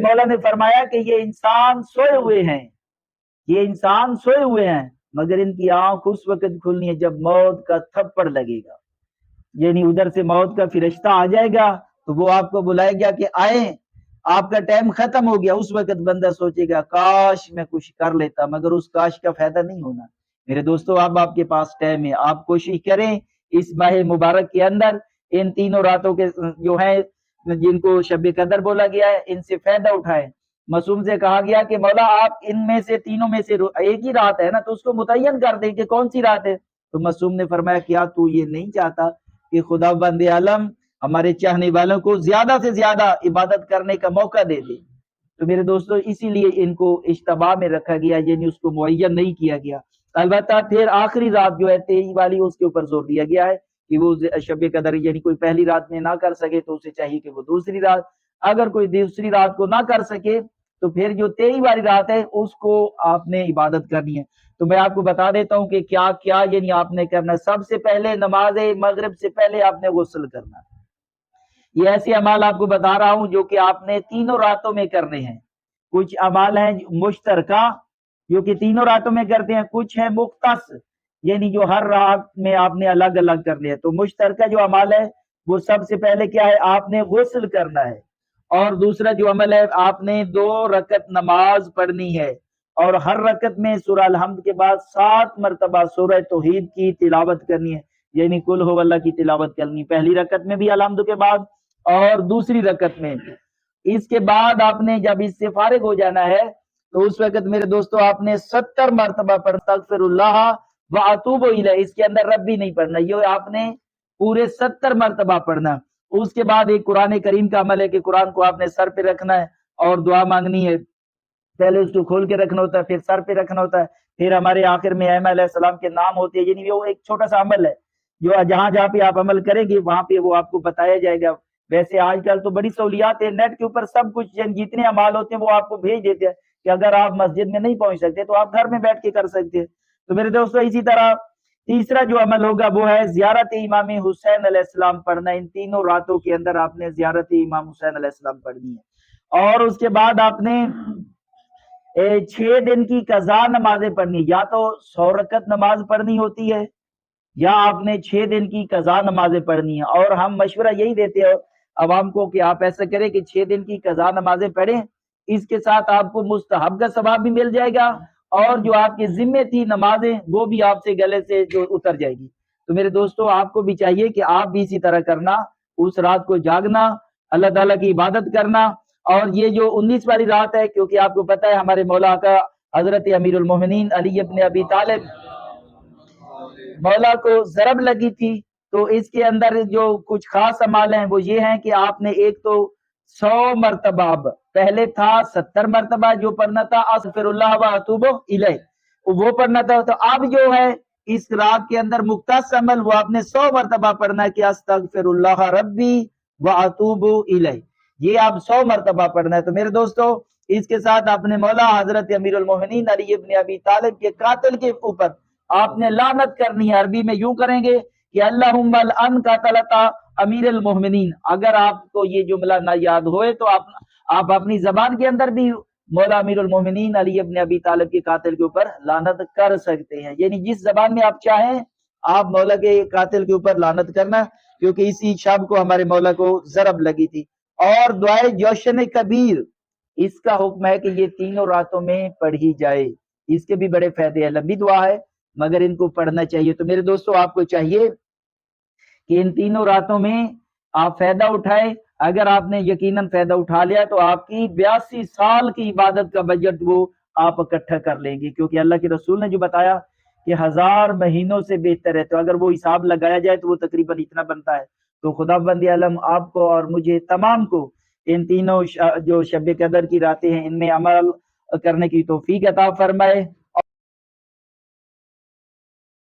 مولا نے فرمایا کہ یہ انسان سوئے ہوئے ہیں، یہ انسان سوئے ہوئے ہیں، مگر ان کی آنکھ اس وقت کھلنی ہے جب موت کا تھپڑ لگے گا، یعنی ادھر سے موت کا فرشتہ آ جائے گا تو وہ آپ کو بلائے گا کہ آئیں، آپ کا ٹائم ختم ہو گیا۔ اس وقت بندہ سوچے گا کاش میں کچھ کر لیتا، مگر اس کاش کا فائدہ نہیں ہونا۔ میرے دوستو، اب آپ کے پاس ٹائم ہے، آپ کوشش کریں اس ماہ مبارک کے اندر ان تینوں راتوں کے جو ہیں جن کو شب قدر بولا گیا ہے، ان سے فائدہ اٹھائیں۔ معصوم سے کہا گیا کہ مولا آپ ان میں سے تینوں میں سے ایک ہی رات ہے نا، تو اس کو متعین کر دیں کہ کون سی رات ہے۔ تو معصوم نے فرمایا کیا تو یہ نہیں چاہتا کہ خدا بند عالم ہمارے چاہنے والوں کو زیادہ سے زیادہ عبادت کرنے کا موقع دے دے؟ تو میرے دوستو اسی لیے ان کو اشتباہ میں رکھا گیا، یعنی اس کو معین نہیں کیا گیا۔ البتہ پھر آخری رات جو ہے 23 والی، اس کے اوپر زور دیا گیا ہے کہ وہ شب قدر یعنی کوئی پہلی رات میں نہ کر سکے تو اسے چاہیے کہ وہ دوسری رات، اگر کوئی دوسری رات کو نہ کر سکے تو پھر جو 23 والی رات ہے اس کو آپ نے عبادت کرنی ہے۔ تو میں آپ کو بتا دیتا ہوں کہ کیا کیا یعنی آپ نے کرنا۔ سب سے پہلے نماز مغرب سے پہلے آپ نے غسل کرنا۔ یہ ایسے اعمال آپ کو بتا رہا ہوں جو کہ آپ نے تینوں راتوں میں کرنے ہیں۔ کچھ اعمال ہیں مشترکہ جو کہ تینوں راتوں میں کرتے ہیں، کچھ ہیں مختص یعنی جو ہر رات میں آپ نے الگ الگ کرنے ہیں۔ تو مشترکہ جو عمل ہے وہ سب سے پہلے کیا ہے، آپ نے غسل کرنا ہے، اور دوسرا جو عمل ہے آپ نے 2 رکعت نماز پڑھنی ہے، اور ہر رکعت میں سورہ الحمد کے بعد 7 مرتبہ سورہ توحید کی تلاوت کرنی ہے، یعنی قل هو اللہ کی تلاوت کرنی، پہلی رکعت میں بھی الحمد کے بعد اور دوسری رکعت میں۔ اس کے بعد آپ نے جب اس سے فارغ ہو جانا ہے تو اس وقت میرے دوستو آپ نے 70 مرتبہ پڑھ استغفر اللہ واتوب الیہ، اس کے اندر رب بھی نہیں پڑھنا، یہ آپ نے پورے 70 مرتبہ پڑھنا۔ اس کے بعد ایک قرآن کریم کا عمل ہے کہ قرآن کو آپ نے سر پہ رکھنا ہے اور دعا مانگنی ہے۔ پہلے اس کو کھول کے رکھنا ہوتا ہے، پھر سر پہ رکھنا ہوتا ہے، پھر ہمارے آخر میں ائمہ علیہ السلام کے نام ہوتے ہیں، یعنی وہ ایک چھوٹا سا عمل ہے جو جہاں جہاں پہ آپ عمل کریں گے وہاں پہ وہ آپ کو بتایا جائے گا۔ ویسے آج کل تو بڑی سہولیات ہے، نیٹ کے اوپر سب کچھ جتنے اعمال ہوتے ہیں وہ آپ کو بھیج دیتے ہیں کہ اگر آپ مسجد میں نہیں پہنچ سکتے تو آپ گھر میں بیٹھ کے کر سکتے ہیں۔ تو میرے دوستو اسی طرح تیسرا جو عمل ہوگا وہ ہے زیارت امام حسین علیہ السلام پڑھنا۔ ان تینوں راتوں کے اندر آپ نے زیارت امام حسین علیہ السلام پڑھنی ہے، اور اس کے بعد آپ نے 6 دن کی قضا نمازیں پڑھنی، یا تو 100 رکعت نماز پڑھنی ہوتی ہے یا آپ نے 6 دن کی قضا نمازیں پڑھنی ہیں۔ اور ہم مشورہ یہی دیتے ہیں عوام کو کہ آپ ایسا کریں کہ 6 دن کی قضا نمازیں پڑھیں، اس کے ساتھ آپ کو مستحب کا ثواب بھی مل جائے گا، اور جو آپ کی ذمہ تھی نمازیں وہ بھی آپ سے گلے سے جو اتر جائے گی۔ تو میرے دوستو آپ کو بھی چاہیے کہ آپ بھی اسی طرح کرنا، اس رات کو جاگنا، اللہ تعالیٰ کی عبادت کرنا۔ اور یہ جو 19 والی رات ہے، کیونکہ آپ کو پتہ ہے ہمارے مولا کا حضرت امیر المومنین علی ابن ابی طالب مولا کو ضرب لگی تھی، تو اس کے اندر جو کچھ خاص اعمال ہیں وہ یہ ہیں کہ آپ نے ایک تو 100 مرتبہ، پہلے تھا 70 مرتبہ جو پڑھنا تھا استغفر اللہ واتوب الیہ وہ پڑھنا تھا، تو اب جو ہے اس رات کے اندر مختص عمل وہ آپ نے 100 مرتبہ پڑھنا ہے کہ استغفر اللہ ربی واتوب الیہ، یہ آپ 100 مرتبہ پڑھنا ہے۔ تو میرے دوستو اس کے ساتھ اپنے مولا حضرت امیر المومنین علی ابن ابی طالب کے قاتل کے اوپر آپ نے لعنت کرنی ہے۔ عربی میں یوں کریں گے کہ اللہم الان قتلتا امیر المومنین۔ اگر آپ کو یہ جملہ نہ یاد ہوئے تو آپ اپنی زبان کے اندر بھی مولا امیر المومنین علی ابن ابی طالب کے قاتل کے اوپر لعنت کر سکتے ہیں، یعنی جس زبان میں آپ چاہیں آپ مولا کے قاتل کے اوپر لعنت کرنا، کیونکہ اسی شب کو ہمارے مولا کو ضرب لگی تھی۔ اور دعائے جوشن کبیر، اس کا حکم ہے کہ یہ تینوں راتوں میں پڑھی جائے، اس کے بھی بڑے فائدے ہیں، لمبی دعا ہے مگر ان کو پڑھنا چاہیے۔ تو میرے دوستو آپ کو چاہیے کہ ان تینوں راتوں میں آپ فائدہ اٹھائیں۔ اگر آپ نے یقیناً فائدہ اٹھا لیا تو آپ کی 82 سال کی عبادت کا بجٹ وہ آپ اکٹھا کر لیں گے، کیونکہ اللہ کے رسول نے جو بتایا کہ 1000 مہینوں سے بہتر ہے، تو اگر وہ حساب لگایا جائے تو وہ تقریباً اتنا بنتا ہے۔ تو خدا بند عالم آپ کو اور مجھے تمام کو ان تینوں جو شب قدر کی راتیں ہیں ان میں عمل کرنے کی توفیق عطا فرمائے۔